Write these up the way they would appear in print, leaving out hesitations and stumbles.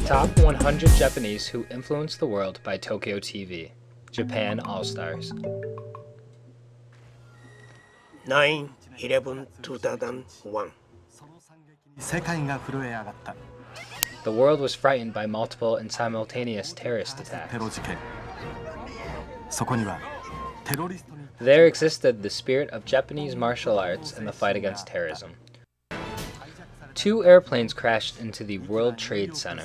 Top 100 Japanese who influenced the world by Tokyo TV. Japan All-Stars. 9/11/2001. The world was frightened by multiple and simultaneous terrorist attacks. There existed the spirit of Japanese martial arts in the fight against terrorism. 2 airplanes crashed into the World Trade Center.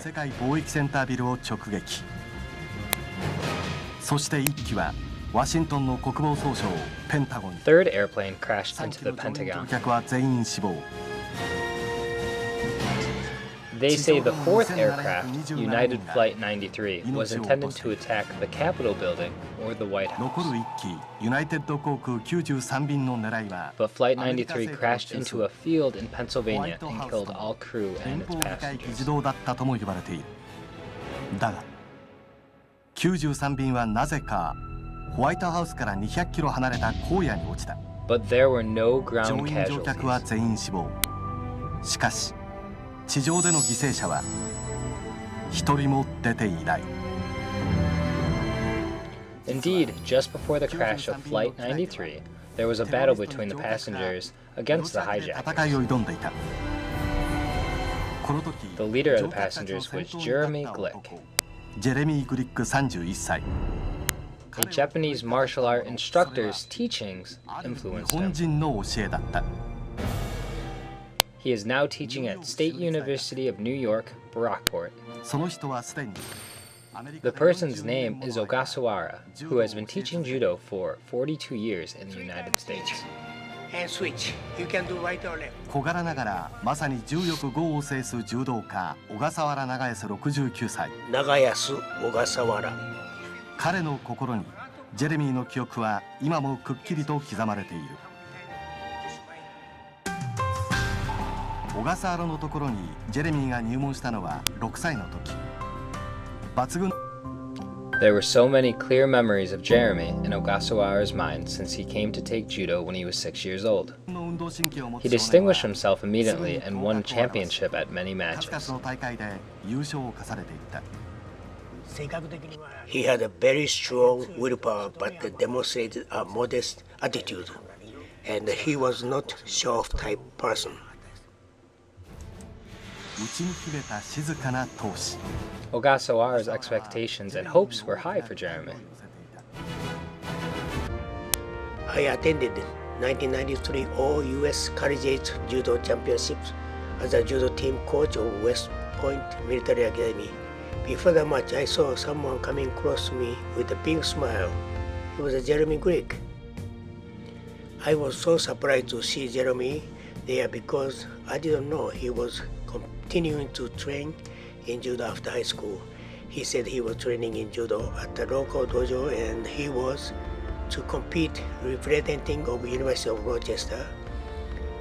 Third airplane crashed into the Pentagon. They say the 4th aircraft, United Flight 93, was intended to attack the Capitol building or the White House. But Flight 93 crashed into a field in Pennsylvania and killed all crew and its passengers. But there were no ground casualties. Indeed, just before the crash of Flight 93, there was a battle between the passengers against the hijackers. The leader of the passengers was Jeremy Glick, a Japanese martial art instructor's teachings influenced him. He is now teaching at State University of New York, Brockport. The person's name is Ogasawara, who has been teaching judo for 42 years in the United States. And switch. You can do right or left. 小柄ながらまさに重力5を制す柔道家小笠原長安69歳。長安小笠原。彼の心にジェレミーの記憶は今もくっきりと刻まれている。小笠原のところにジェレミーが入門したのは6歳の時。抜群。There were so many clear memories of Jeremy in Ogasawara's mind since he came to take judo when he was 6 years old. He distinguished himself immediately and won a championship at many matches. He had a very strong willpower but demonstrated a modest attitude, and he was not show-off type person. Ogasawara's expectations and hopes were high for Jeremy. I attended 1993 All-U.S. College Judo Championships as a judo team coach of West Point Military Academy. Before the match, I saw someone coming close to me with a big smile. It was Jeremy Glick. I was so surprised to see Jeremy there because I didn't know he was continuing to train in judo after high school. He said he was training in judo at the local dojo and he was to compete representing of University of Rochester.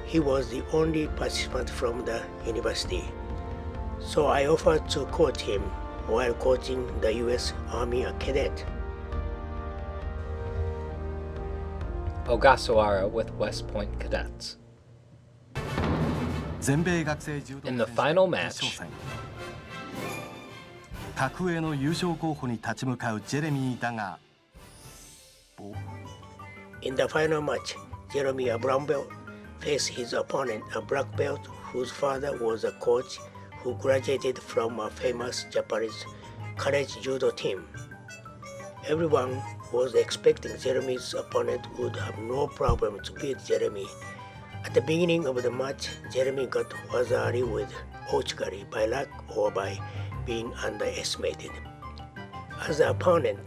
He was the only participant from the university. So I offered to coach him while coaching the U.S. Army cadet. Ogasawara with West Point Cadets. In the final match, in the final match, Jeremy, a brown belt, faced his opponent, a black belt whose father was a coach who graduated from a famous Japanese college judo team. Everyone was expecting Jeremy's opponent would have no problem to beat Jeremy. At the beginning of the match, Jeremy got wazari with ochigari by luck or by being underestimated. As the opponent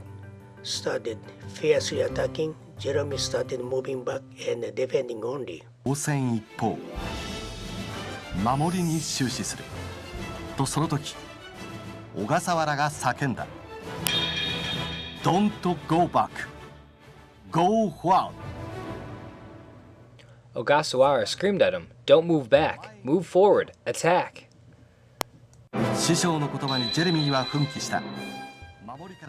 started fiercely attacking, Jeremy started moving back and defending only. 一方、守りに終始する。とその時、小笠原が叫んだ。Don't go back. Go forward. Ogasawara screamed at him, "Don't move back, move forward, attack." 師匠の言葉にジェレミーは奮起した。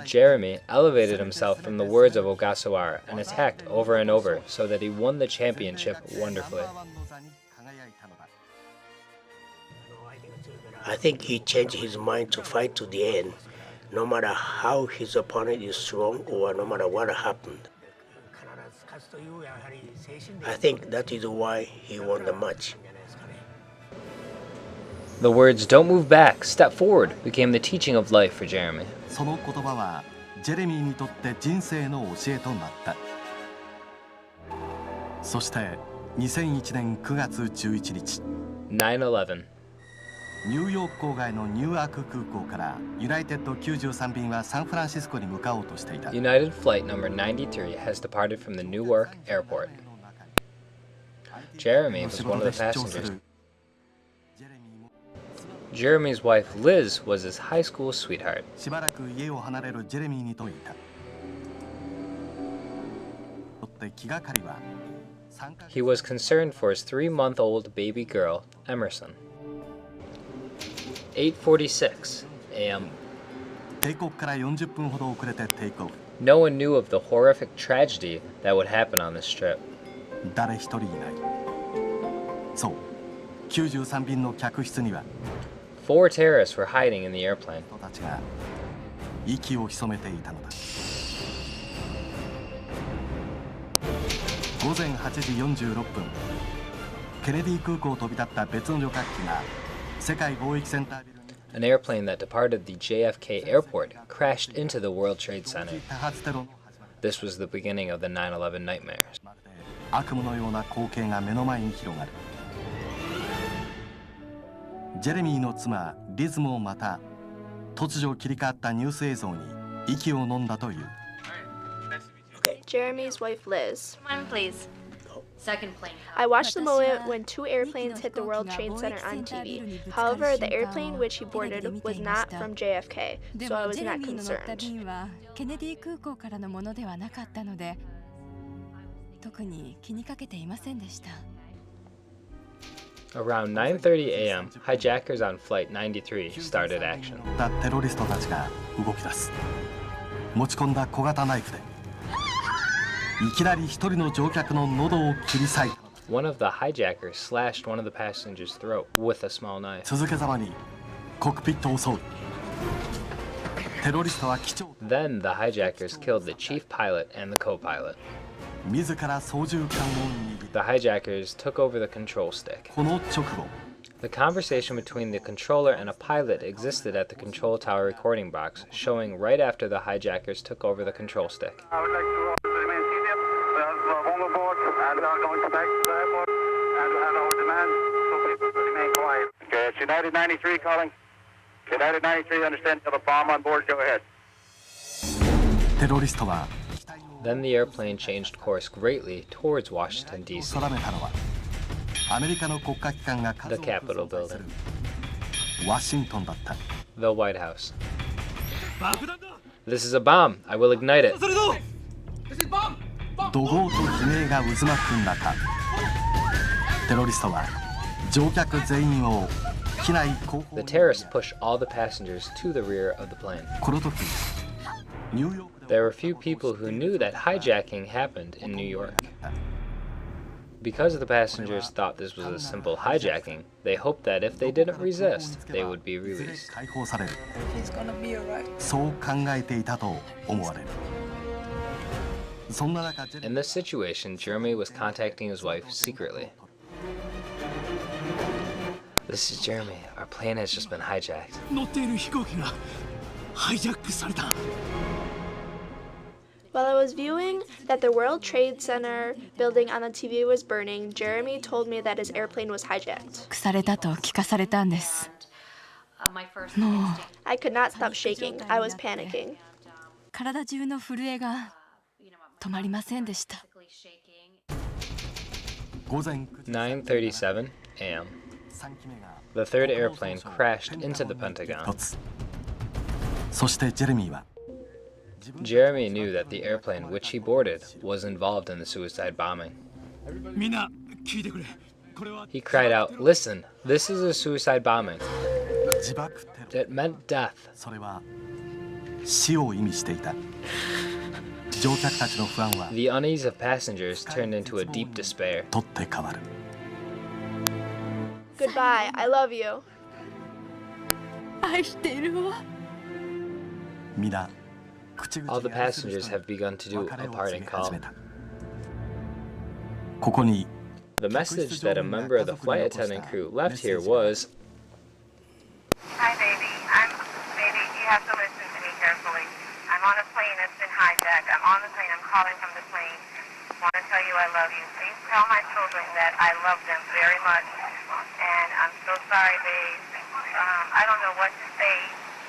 Jeremy elevated himself from the words of Ogasawara and attacked over and over so that he won the championship wonderfully. I think he changed his mind to fight to the end, no matter how his opponent is strong or no matter what happened. I think that is why he won the match. The words, "Don't move back, step forward," became the teaching of life for Jeremy. その言葉はジェレミーにとって人生の教えとなった。そして2001年9月11日、 9/11. ニューヨーク郊外のニューアーク空港からユナイテッド93便はサンフランシスコに向かおうとしていた。 United Flight number 93 has departed from the Newark airport. Jeremy was one of the passengers. Jeremy's wife Liz was his high school sweetheart. しばらく家を離れるジェレミーにといた。気がかりは He was concerned for his 3-month-old baby girl, Emerson. 8:46 a.m. 帝国から40分ほど遅れてテイクオフ。 No one knew of the horrific tragedy that would happen on this trip. 誰一人いない。そう、93便の客室には 4 terrorists were hiding in the airplane. 人たちが息を潜めていたのだ。午前8時46分、ケネディ空港を飛び立った別の旅客機が世界貿易センタービルに An airplane that departed the JFK airport crashed into the World Trade Center. 多発テロの This was the beginning of the 9/11 nightmares. まるで悪夢のような光景が目の前に広がる。ジェレミーの妻リズもまた突如切り替わったニュース映像に息を飲んだという。 Jeremy's wife Liz. One, please. Second plane. I watched the moment when 2 airplanes hit the World Trade Center on TV. However, the airplane which he boarded was not from JFK, so I was not concerned. ケネディ空港からのものではなかったので、特に気にかけていませんでした。 Around 9:30 a.m., hijackers on Flight 93 started action. テロリストたちが動き出す。持ち込んだ小型ナイフでいきなり一人の乗客の喉を切り裂いた。 One of the hijackers slashed one of the passengers' throat with a small knife. 続けざまにコックピットを襲う。テロリストは機長 Then the hijackers killed the chief pilot and the co-pilot. 自ら操縦桿を握 The hijackers took over the control stick. この直後 The conversation between the controller and a pilot existed at the control tower recording box, showing right after the hijackers took over the control stick. I would like to remain seated. We are on the board and we are going to back to the airport and we have our demand so please remain quiet. Okay, it's United 93 calling. United 93, understand, have a bomb on board, go ahead. テロリストは Then the airplane changed course greatly towards Washington, D.C., 定めたのはアメリカの国家機関が the Capitol building, ワシントンだった。 the White House. This is a bomb. I will ignite it. 怒号と悲鳴が渦巻く中、テロリストは乗客全員を機内後方 The に terrorists pushed all the passengers to the rear of the plane. この時ニューヨーク There were few people who knew that hijacking happened in New York. Because the passengers thought this was a simple hijacking, they hoped that if they didn't resist, they would be released. 解放される。そう考えていたと思われる。そんな中、 In this situation, Jeremy was contacting his wife secretly. This is Jeremy. Our plane has just been hijacked. 乗っている飛行機がハイジャックされた。 While I was viewing that the World Trade Center building on the TV was burning, Jeremy told me that his airplane was hijacked. されたと聞かされたんです。 My first instinct. I could not stop shaking. I was panicking. 体中の震えが止まりませんでした。 午前9時 9:37 a.m. 3機目が The third airplane crashed into the Pentagon. 一つ。そしてジェレミーは Jeremy knew that the airplane which he boarded was involved in the suicide bombing. みんな聞いてくれ。これは He cried out, "Listen, this is a suicide bombing." 自爆テロ。 It meant death. それは死を意味していた。乗客たちの不安は The unease of passengers turned into a deep despair. 取って変わる。 Goodbye. I love you. 愛してるわ。 All the passengers have begun to do a parting call. ここに The message that a member of the flight attendant crew left here was, Hi, baby. Baby, you have to listen to me carefully. I'm on a plane that's been hijacked. I'm on the plane. I'm calling from the plane. I want to tell you I love you. Please tell my children that I love them very much. And I'm so sorry, babe. I don't know what to say.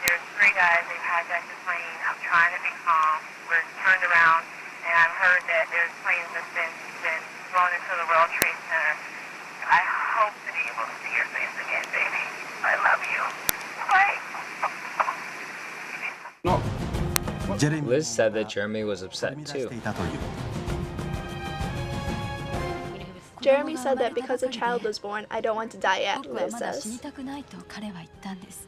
There's 3 guys. They've hijacked the plane. I'm trying to be calm. We're turned around, and I've heard that there's planes that's been flown into the World Trade Center. I hope to be able to see your face again, baby. I love you. Bye. Liz said that Jeremy was upset too. Jeremy said that because a child was born, I don't want to die yet, 僕は Liz まだ死に says. たくないと彼は言ったんです。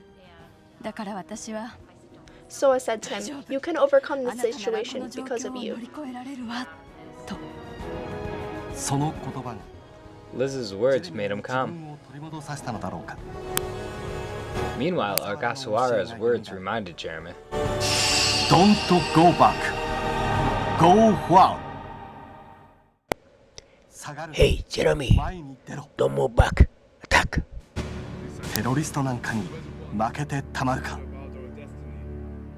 だから私は Soa said to him, You can overcome あ this なたならこ situation の状 because 況 of を you. 乗り越えられるわと。その言葉が Liz's words made him 自 calm. 分を取り戻させたのだろうか。 Meanwhile, Ogasawara's words reminded Jeremy. Don't go back. Go forward. 下がる Hey, Jeremy, 前に出ろ。 don't move back. Attack. テロリストなんかに負けてたまるか。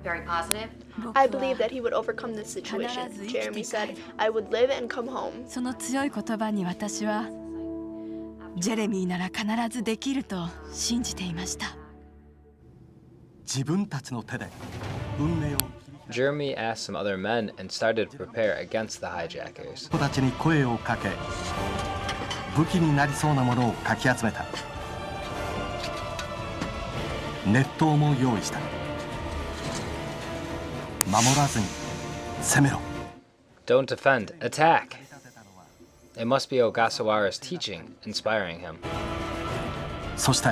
Very positive. 僕 I は believe that he would overcome this situation. Jeremy said, I would live and come home. その強い言葉に私はジェレミーなら必ずできると信じていました。自分たちの手で運命を Jeremy asked some other men and started to prepare against the hijackers. 人たちに声をかけ武器になりそうなものをかき集めた。熱湯も用意した。守らずに攻めろ。 Don't defend, attack! It must be Ogasawara's teaching inspiring him. そして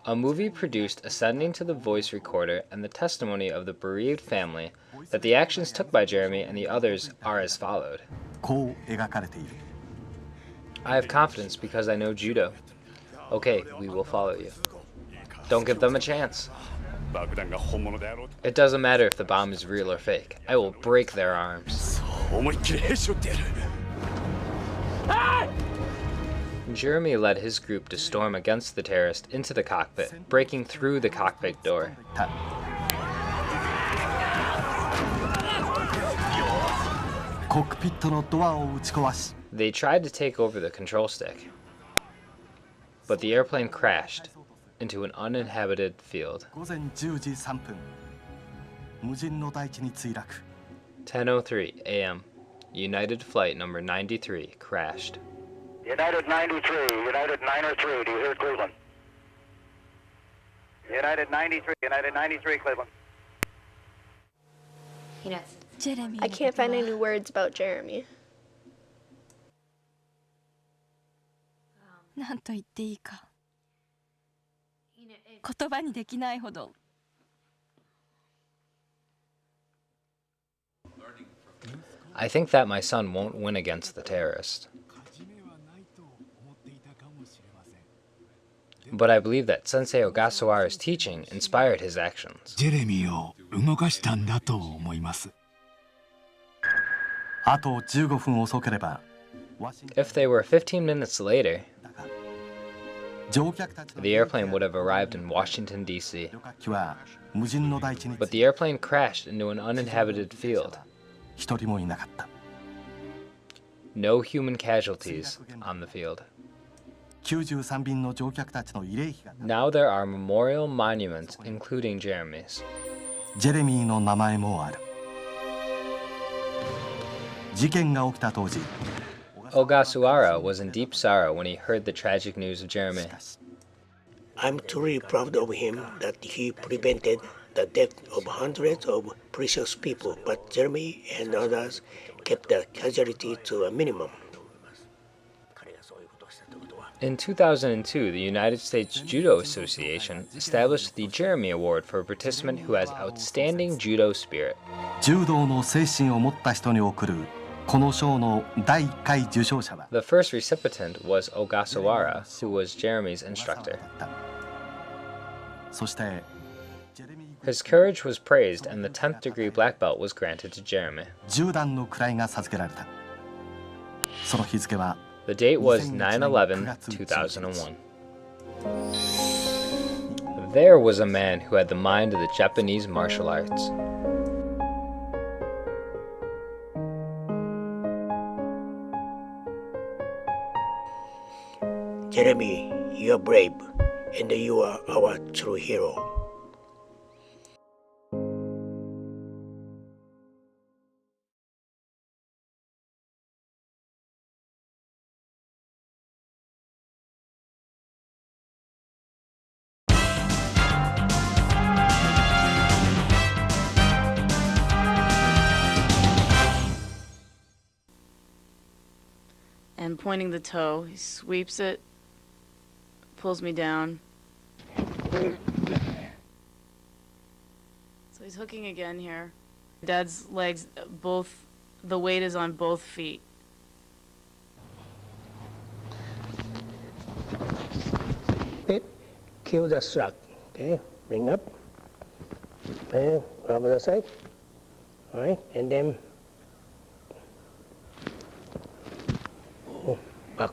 A movie produced ascending to the voice recorder and the testimony of the bereaved family that the actions took by Jeremy and the others are as followed. こう描かれている。 I have confidence because I know judo. Okay, we will follow you. Don't give them a chance. It doesn't matter if the bomb is real or fake. I will break their arms. Jeremy led his group to storm against the terrorist into the cockpit, breaking through the cockpit door. たコックピットのドアを打ち壊し They tried to take over the control stick, but the airplane crashed into an uninhabited field. 午前10時3分無人の大地に墜落。 10:03 a.m. United Flight number 93 crashed. United 93, United 903, do you hear Cleveland? United 93, United 93, Cleveland. You know, ジェレミー I の can't ことは find any words about Jeremy. 何と言っていいか言葉にできないほど I think that my son won't win against the terrorist. But I believe that Sensei Ogasawara's teaching inspired his actions. ジェレミーを動かしたんだと思います。あと15分遅ければ If they were 15 minutes later, 乗客たちの the airplane would have arrived in Washington, D.C. 旅客機は無人の大地に But the airplane crashed into an uninhabited field. 一人もいなかった。 No human casualties on the field. 93便の乗客たちの慰霊碑が Now there are memorial monuments, including Jeremy's. ジェレミーの名前もある。事件が起きた当時 Ogasawara was in deep sorrow when he heard the tragic news of Jeremy. I'm truly proud of him that he prevented the death of hundreds of precious people, but Jeremy and others kept the casualty to a minimum. In 2002, the United States Judo Association established the Jeremy Award for a participant who has outstanding judo spirit. 柔道の精神を持った人に贈るこの賞の第1回受賞者は The first recipient was Ogasawara, who was Jeremy's instructor. そして His courage was praised and the 10th degree black belt was granted to Jeremy. 10段の位が授けられた。その日付は The date was 9/11/2001. There was a man who had the mind of the Japanese martial arts. Jeremy, you are brave, and you are our true hero. And pointing the toe, he sweeps it, pulls me down. So he's hooking again here. Dad's legs, both, the weight is on both feet. Kill the slug. Okay, bring up. And grab the side. All right, and then back.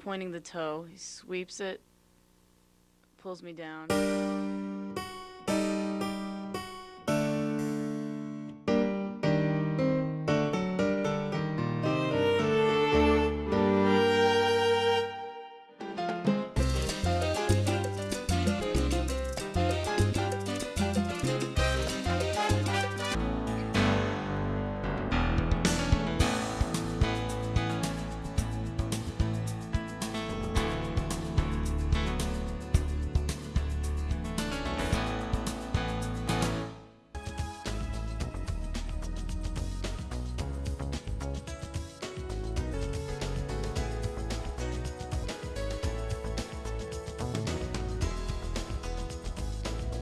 pointing the toe. He sweeps it, pulls me down.